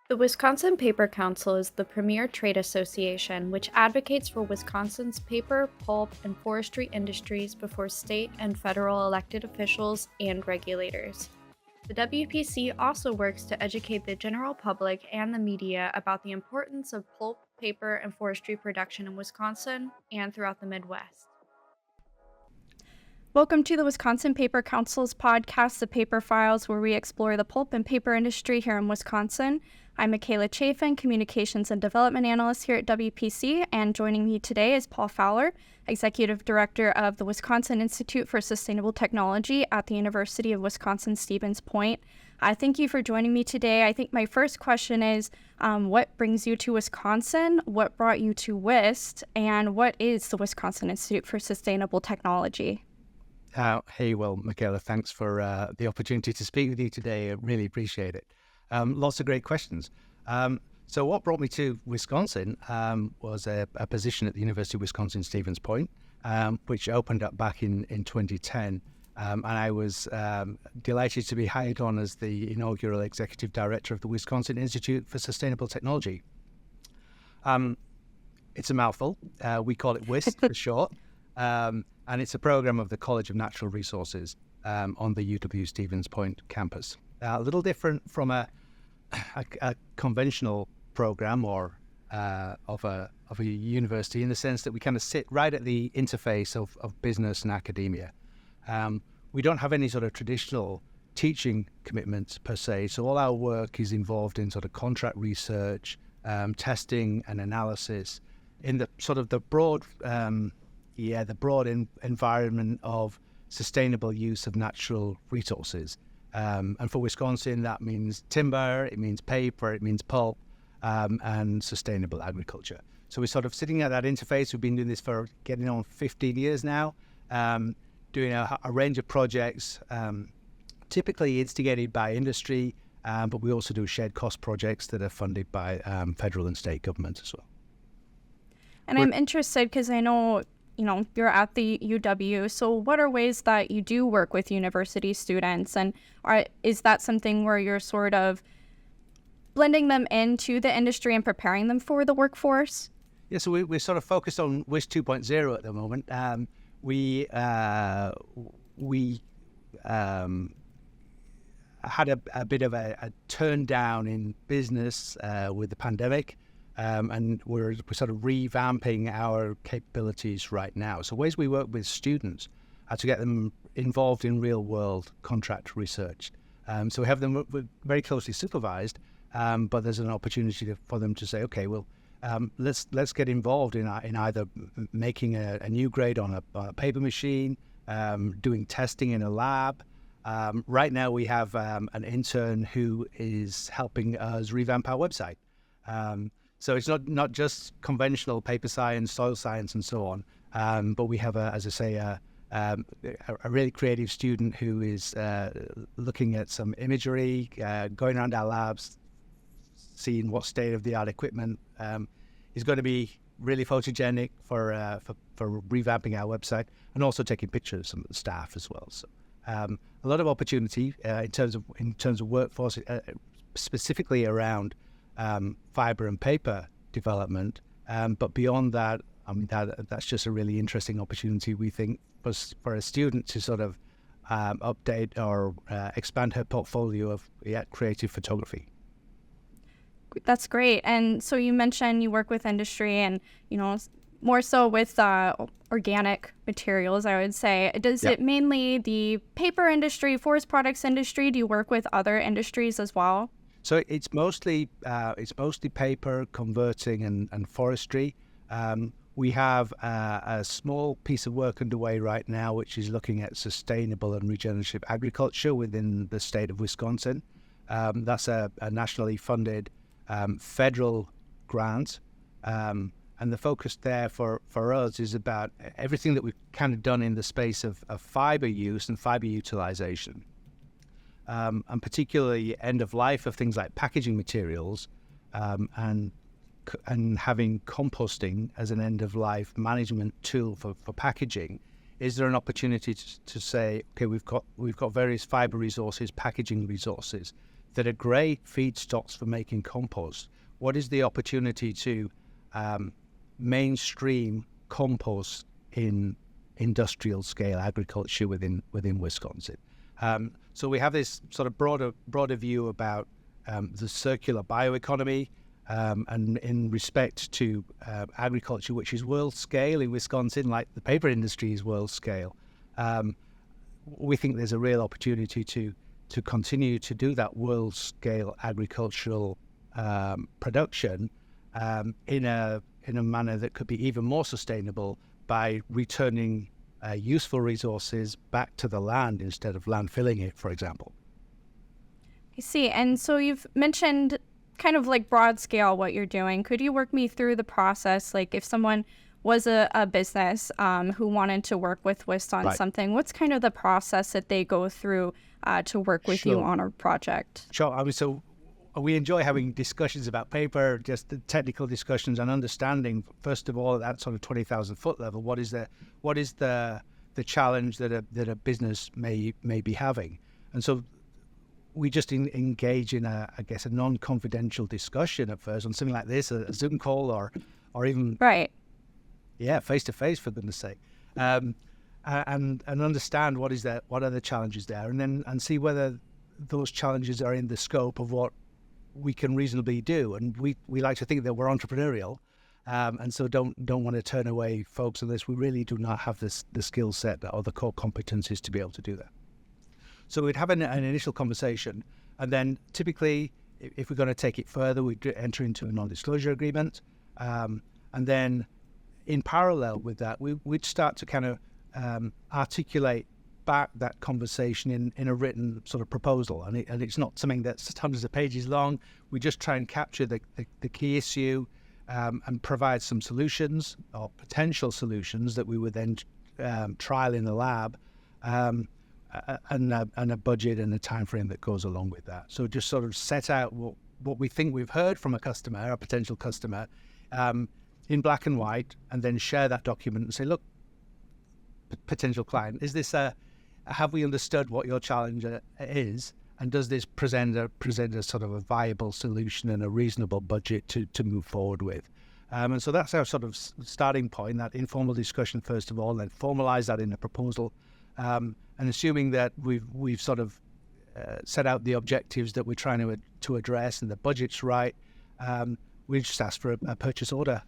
The Wisconsin Paper Council is the premier trade association which advocates for Wisconsin's paper, pulp, and forestry industries before state and federal elected officials and regulators. The WPC also works to educate the general public and the media about the importance of pulp, paper, and forestry production in Wisconsin and throughout the Midwest. Welcome to the Wisconsin Paper Council's podcast, The Paper Files, where we explore the pulp and paper industry here in Wisconsin. I'm Michaela Chafin, Communications and Development Analyst here at WPC, and joining me today is Paul Fowler, Executive Director of the Wisconsin Institute for Sustainable Technology at the University of Wisconsin-Stevens Point. Thank you for joining me today. I think my first question is, what brings you to Wisconsin? What brought you to WIST? And what is the Wisconsin Institute for Sustainable Technology? Hey, well, Michaela, thanks for the opportunity to speak with you today. I really appreciate it. Lots of great questions. So what brought me to Wisconsin was a position at the University of Wisconsin-Stevens Point, which opened up back in 2010. And I was delighted to be hired on as the inaugural Executive Director of the Wisconsin Institute for Sustainable Technology. It's a mouthful. We call it WIST for short. And it's a program of the College of Natural Resources on the UW-Stevens Point campus. A little different from a conventional program or of a university, in the sense that we kind of sit right at the interface of business and academia. We don't have any sort of traditional teaching commitments per se, so all our work is involved in sort of contract research, testing and analysis in the sort of the broad environment of sustainable use of natural resources. And for Wisconsin, that means timber, it means paper, it means pulp, and sustainable agriculture. So we're sort of sitting at that interface. We've been doing this for getting on 15 years now, doing a range of projects, typically instigated by industry, but we also do shared cost projects that are funded by federal and state governments as well. And I'm interested because I know you're at the UW. So what are ways that you do work with university students? And is that something where you're sort of blending them into the industry and preparing them for the workforce? Yeah, so we're sort of focused on WIST 2.0 at the moment. We had a bit of a turn down in business with the pandemic. And we're sort of revamping our capabilities right now. So ways we work with students are to get them involved in real-world contract research. So we have them very closely supervised, but there's an opportunity for them to say, okay, well, let's get involved in either making a new grade on a paper machine, doing testing in a lab. Right now we have an intern who is helping us revamp our website. So it's not just conventional paper science, soil science, and so on, but we have, a really creative student who is looking at some imagery, going around our labs, seeing what state-of-the-art equipment is going to be really photogenic for revamping our website, and also taking pictures of some of the staff as well. So a lot of opportunity in terms of workforce, specifically around fiber and paper development, but beyond that, I mean that's just a really interesting opportunity, we think, for a student to sort of update or expand her portfolio of creative photography. That's great. And so you mentioned you work with industry, and more so with organic materials, I would say. Does it mainly the paper industry, forest products industry? Do you work with other industries as well? So it's mostly paper, converting, and forestry. We have a small piece of work underway right now, which is looking at sustainable and regenerative agriculture within the state of Wisconsin. That's a nationally funded federal grant, and the focus there for us is about everything that we've kind of done in the space of fiber use and fiber utilization. And particularly end of life of things like packaging materials, and having composting as an end of life management tool for packaging. Is there an opportunity to say, okay, we've got various fiber resources, packaging resources, that are great feedstocks for making compost. What is the opportunity to mainstream compost in industrial scale agriculture within Wisconsin? So we have this sort of broader view about the circular bioeconomy, and in respect to agriculture, which is world scale in Wisconsin, like the paper industry is world scale. We think there's a real opportunity to continue to do that world scale agricultural production in a manner that could be even more sustainable by returning useful resources back to the land instead of landfilling it, for example. I see. And so you've mentioned kind of like broad scale what you're doing. Could you work me through the process? Like if someone was a business who wanted to work with WIST on something, what's kind of the process that they go through to work with you on a project? Sure. I mean, so we enjoy having discussions about paper, just the technical discussions and understanding, first of all, at that sort of 20,000 foot level, what is the challenge that a business may be having. And so we just engage in a non-confidential discussion at first on something like this, a Zoom call or even face to face, for goodness sake, and understand what are the challenges there, and see whether those challenges are in the scope of what we can reasonably do. And we like to think that we're entrepreneurial, and so don't want to turn away folks unless we really do not have the skill set or the core competencies to be able to do that. So we'd have an initial conversation, and then typically, if we're going to take it further, we'd enter into a non-disclosure agreement, and then in parallel with that, we'd start to kind of articulate back that conversation in a written sort of proposal, and it's not something that's hundreds of pages long. We just try and capture the key issue, and provide some solutions or potential solutions that we would then trial in the lab. And a budget and a time frame that goes along with that. So just sort of set out what we think we've heard from a customer, a potential customer, in black and white, and then share that document and say, look, potential client, is this have we understood what your challenge is, and does this present a sort of a viable solution and a reasonable budget to move forward with? And so that's our sort of starting point, that informal discussion first of all, then formalize that in a proposal. And assuming that we've sort of set out the objectives that we're trying to address and the budget's right, we just ask for a purchase order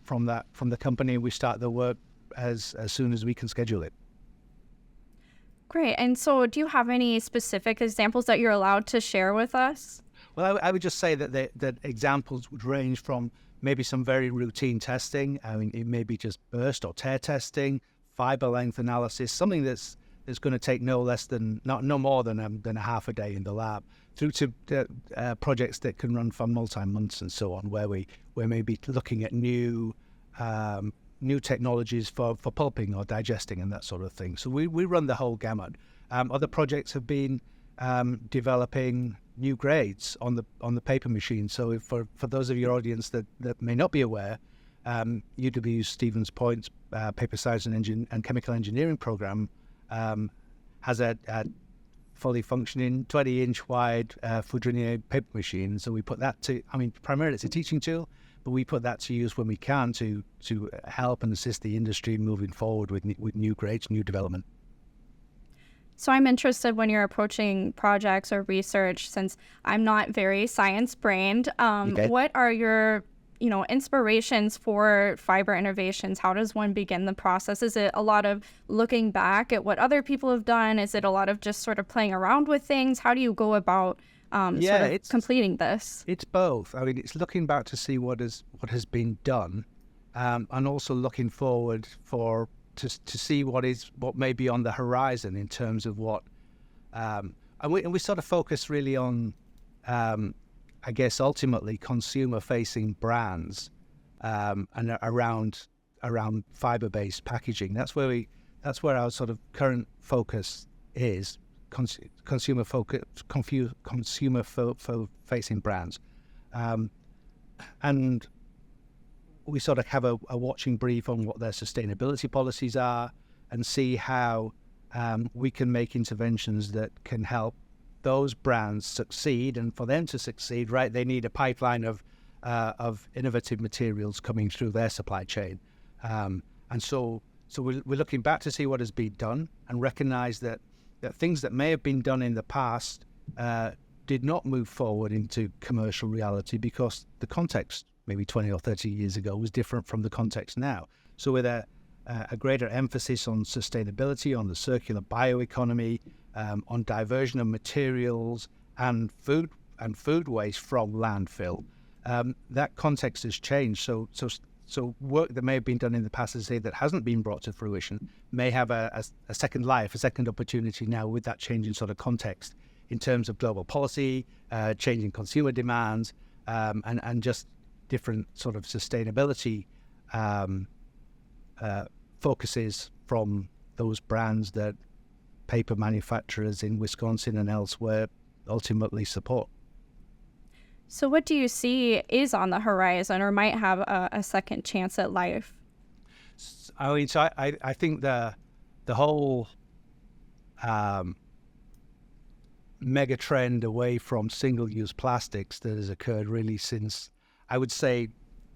from the company. We start the work as soon as we can schedule it. Great. And so do you have any specific examples that you're allowed to share with us? Well, I would just say that examples would range from maybe some very routine testing. I mean, it may be just burst or tear testing, fiber length analysis, something that's going to take no more than a half a day in the lab, through to projects that can run for multi-months and so on, where we may be looking at new technologies for pulping or digesting and that sort of thing. So we run the whole gamut. Other projects have been developing new grades on the paper machine. So for those of your audience that may not be aware, UW Stevens Point's Paper Science and Chemical Engineering program has a fully functioning 20-inch wide Foudrinier paper machine. So we put that primarily it's a teaching tool, but we put that to use when we can to help and assist the industry moving forward with new grades, new development. So I'm interested when you're approaching projects or research, since I'm not very science-brained, what are your inspirations for fiber innovations? How does one begin the process? Is it a lot of looking back at what other people have done? Is it a lot of just sort of playing around with things? How do you go about completing this? It's both. I mean, it's looking back to see what has been done, and also looking forward to see what may be on the horizon in terms of what, and we sort of focus really on, I guess ultimately consumer-facing brands, and around fiber-based packaging. That's where our sort of current focus is, consumer-facing brands, and we sort of have a watching brief on what their sustainability policies are, and see how we can make interventions that can help those brands succeed, and for them to succeed, right, they need a pipeline of innovative materials coming through their supply chain. And so we're looking back to see what has been done and recognize that things that may have been done in the past did not move forward into commercial reality because the context maybe 20 or 30 years ago was different from the context now. So with a greater emphasis on sustainability, on the circular bioeconomy, on diversion of materials and food waste from landfill, that context has changed. So work that may have been done in the past, as I say, that hasn't been brought to fruition, may have a second life, a second opportunity now with that changing sort of context in terms of global policy, changing consumer demands, and just different sort of sustainability focuses from those brands that paper manufacturers in Wisconsin and elsewhere ultimately support. So what do you see is on the horizon or might have a second chance at life? I mean, so I think the whole mega trend away from single-use plastics that has occurred really since, I would say,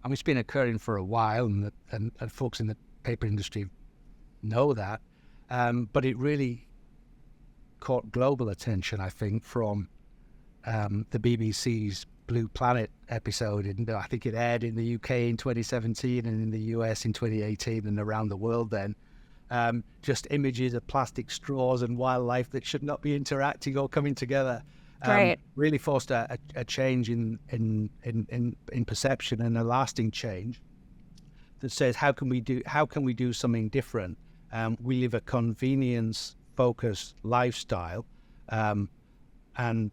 I mean, it's been occurring for a while, and folks in the paper industry know that, but it really caught global attention, I think, from the BBC's Blue Planet episode. And I think it aired in the UK in 2017 and in the US in 2018 and around the world then. Just images of plastic straws and wildlife that should not be interacting or coming together. Right. Really forced a change in perception, and a lasting change that says how can we do something different? We live a convenience-focused lifestyle, and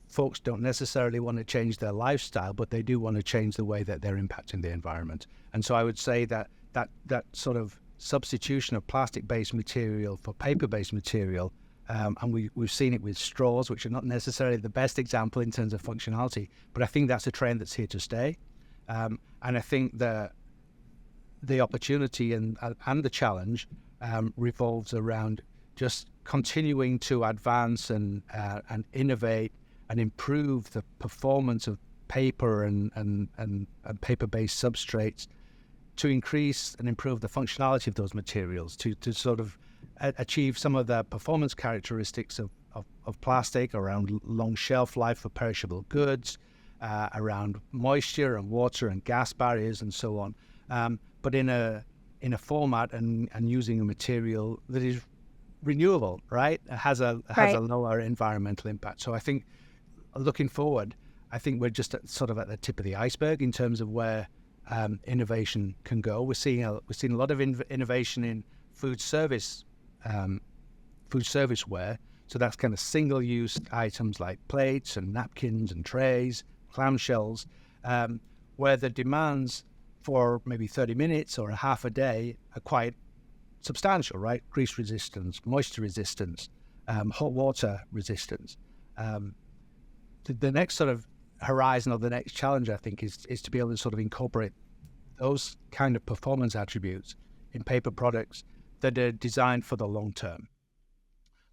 folks don't necessarily want to change their lifestyle, but they do want to change the way that they're impacting the environment. And so I would say that sort of substitution of plastic-based material for paper-based material, and we've seen it with straws, which are not necessarily the best example in terms of functionality, but I think that's a trend that's here to stay. And I think the opportunity and the challenge revolves around just continuing to advance and innovate and improve the performance of paper and paper-based substrates to increase and improve the functionality of those materials, to sort of achieve some of the performance characteristics of plastic around long shelf life for perishable goods, around moisture and water and gas barriers and so on, but in a format and using a material that is renewable, right? It has a lower environmental impact. So I think, looking forward, I think we're just at the tip of the iceberg in terms of where innovation can go. We're seeing a lot of innovation in food service ware. So that's kind of single-use items like plates and napkins and trays, clamshells, where the demands for maybe 30 minutes or a half a day are quite substantial, right? Grease resistance, moisture resistance, hot water resistance. The next sort of horizon or the next challenge, I think, is to be able to sort of incorporate those kind of performance attributes in paper products that are designed for the long term.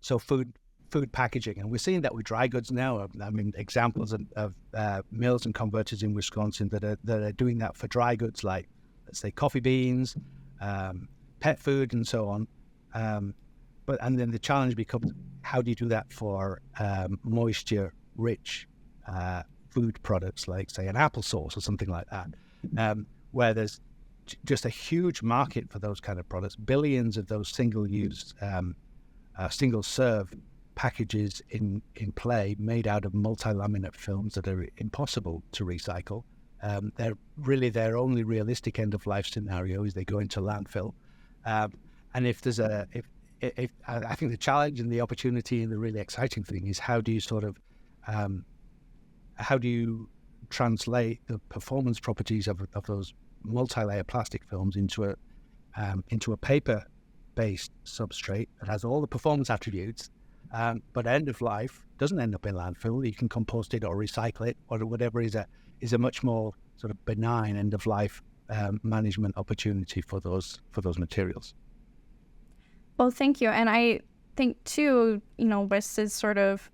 So food packaging, and we're seeing that with dry goods now. I mean, examples of mills and converters in Wisconsin that are doing that for dry goods, like, let's say, coffee beans, pet food, and so on. And then the challenge becomes, how do you do that for moisture-rich food products, like, say, an applesauce or something like that, where there's just a huge market for those kind of products, billions of those single-use, single-serve packages in play, made out of multi-laminate films that are impossible to recycle. Their only realistic end-of-life scenario is they go into landfill. And if there's I think the challenge and the opportunity and the really exciting thing is, how do you translate the performance properties of those multi-layer plastic films into a paper-based substrate that has all the performance attributes, but end of life doesn't end up in landfill. You can compost it or recycle it or whatever is a much more sort of benign end of life management opportunity for those materials. Well, thank you. And I think too, WIST is sort of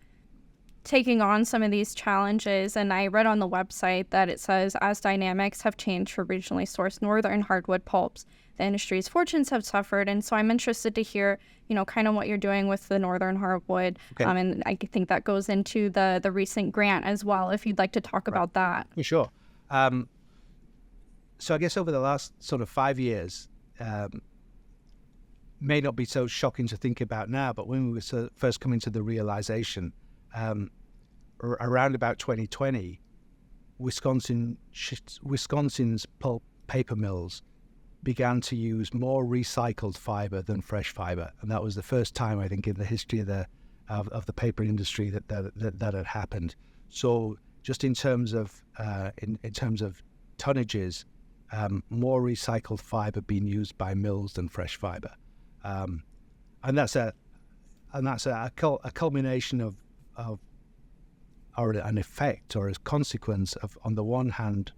taking on some of these challenges. And I read on the website that it says, as dynamics have changed for regionally sourced northern hardwood pulps, the industry's fortunes have suffered. And so I'm interested to hear, kind of what you're doing with the northern hardwood. Okay. And I think that goes into the recent grant as well, if you'd like to talk about that. For sure. So I guess over the last sort of 5 years, may not be so shocking to think about now, but when we were first coming to the realization, around about 2020, Wisconsin's pulp paper mills began to use more recycled fiber than fresh fiber, and that was the first time, I think, in the history of the paper industry that had happened. So just in terms of tonnages, more recycled fiber being used by mills than fresh fiber, and that's a culmination of or an effect or a consequence of, on the one hand,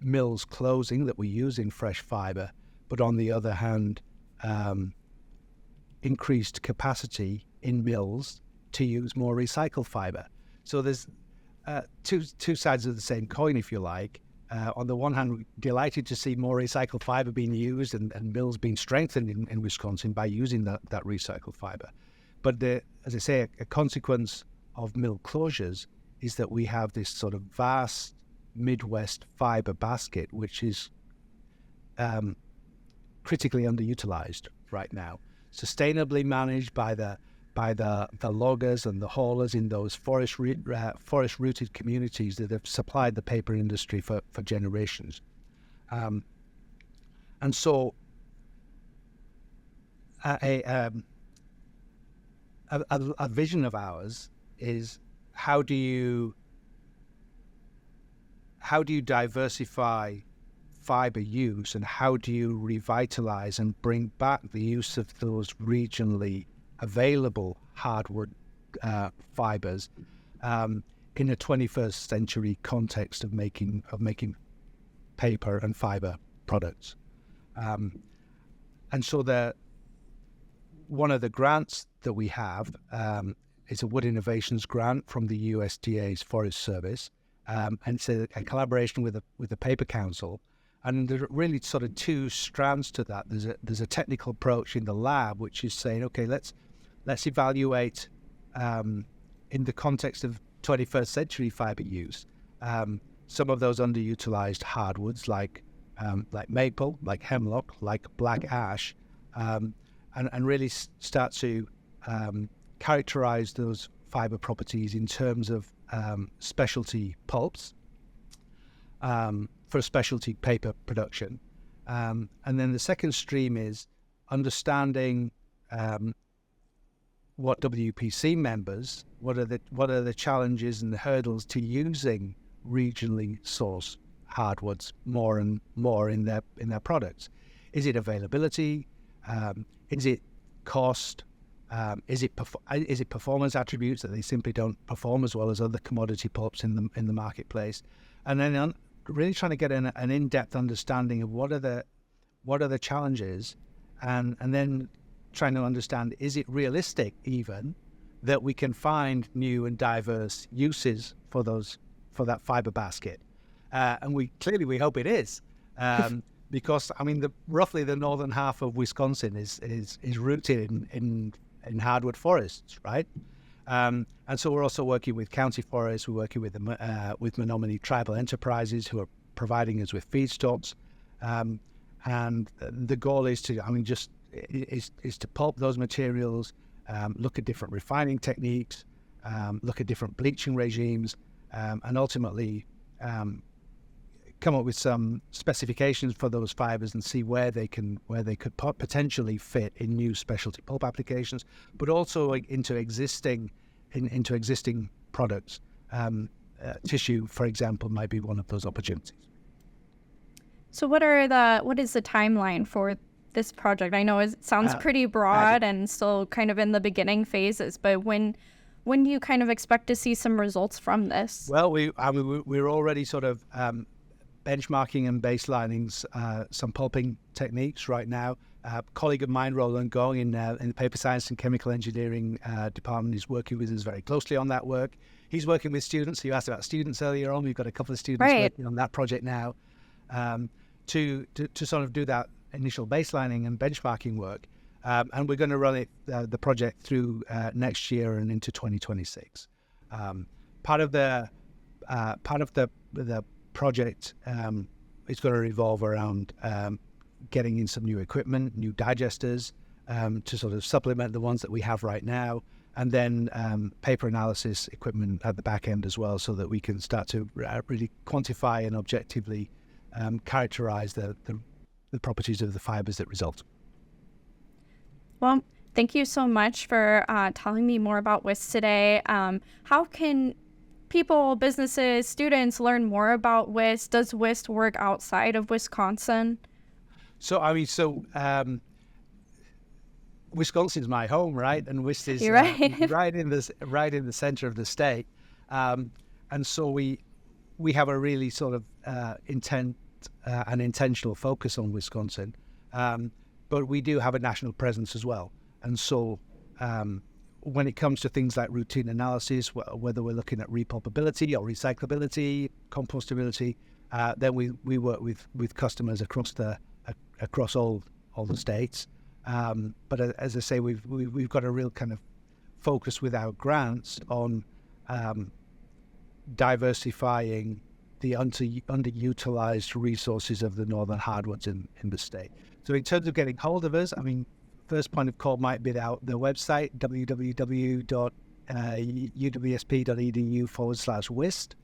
mills closing that were using fresh fiber, but on the other hand, increased capacity in mills to use more recycled fiber. So there's two sides of the same coin, if you like. On the one hand, we're delighted to see more recycled fiber being used and mills being strengthened in Wisconsin by using that recycled fiber. But as I say, a consequence of mill closures is that we have this sort of vast Midwest fiber basket, which is critically underutilized right now, sustainably managed by the loggers and the haulers in those forest-rooted communities that have supplied the paper industry for generations. And so a vision of ours is how do you diversify fiber use, and how do you revitalize and bring back the use of those regionally available hardwood fibers in a 21st century context of making paper and fiber products. And so one of the grants that we have is a Wood Innovations grant from the USDA's Forest Service, and it's a collaboration with the Paper Council. And there are really sort of two strands to that. There's a technical approach in the lab, which is saying, okay, let's evaluate in the context of 21st century fiber use some of those underutilized hardwoods like maple, like hemlock, like black ash, and really start to characterize those fiber properties in terms of specialty pulps for specialty paper production. And then the second stream is understanding what WPC members, what are the challenges and the hurdles to using regionally sourced hardwoods more and more in their products. Is it availability? Is it cost? Is it performance attributes that they simply don't perform as well as other commodity pulps in the marketplace? And then really trying to get an in-depth understanding of what are the challenges, and then trying to understand, is it realistic even that we can find new and diverse uses for that fiber basket? And we hope it is, because I mean roughly the northern half of Wisconsin is rooted in hardwood forests, right? And so we're also working with county forests. We're working with Menominee tribal enterprises who are providing us with feedstocks, and the goal is to to pulp those materials, look at different refining techniques, look at different bleaching regimes, and ultimately come up with some specifications for those fibers and see where they could potentially fit in new specialty pulp applications, but also into existing products. Tissue, for example, might be one of those opportunities. So what is the timeline for this project? I know it sounds pretty broad and still kind of in the beginning phases, but when do you kind of expect to see some results from this? Well, we're already sort of benchmarking and baselining some pulping techniques right now. colleague of mine, Roland Gong, in the paper science and chemical engineering department, is working with us very closely on that work. He's working with students. You asked about students earlier on. We've got a couple of students working on that project now to sort of do that initial baselining and benchmarking work. And we're going to run the project through next year and into 2026. Part of the project is going to revolve around getting in some new equipment, new digesters to sort of supplement the ones that we have right now, and then paper analysis equipment at the back end as well, so that we can start to really quantify and objectively characterize the properties of the fibers that result. Well, thank you so much for telling me more about WIST today. How can people, businesses, students learn more about WIST? Does WIST work outside of Wisconsin? So, Wisconsin's my home, right? And WIST is right in the center of the state. And so we have a really sort of an intentional focus on Wisconsin. But we do have a national presence as well. And so when it comes to things like routine analysis, whether we're looking at repulpability or recyclability, compostability, then we work with customers across all the states. But as I say, we've got a real kind of focus with our grants on diversifying the underutilized resources of the northern hardwoods in the state. So in terms of getting hold of us, first point of call might be the website, www.uwsp.edu/WIST.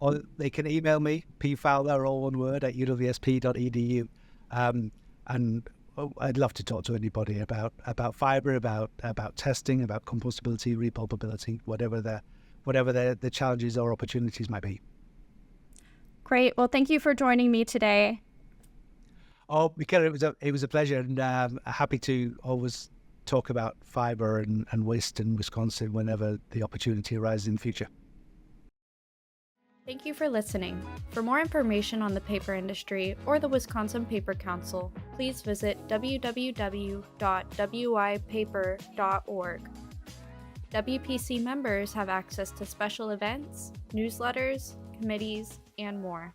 Or they can email me, pfowler, all one word, at uwsp.edu. And I'd love to talk to anybody about fiber, about testing, about compostability, repulpability, whatever the challenges or opportunities might be. Great. Well, thank you for joining me today. Oh, Michaela, it was a pleasure, and happy to always talk about fiber and WIST in Wisconsin whenever the opportunity arises in the future. Thank you for listening. For more information on the paper industry or the Wisconsin Paper Council, please visit www.wipaper.org. WPC members have access to special events, newsletters, committees, and more.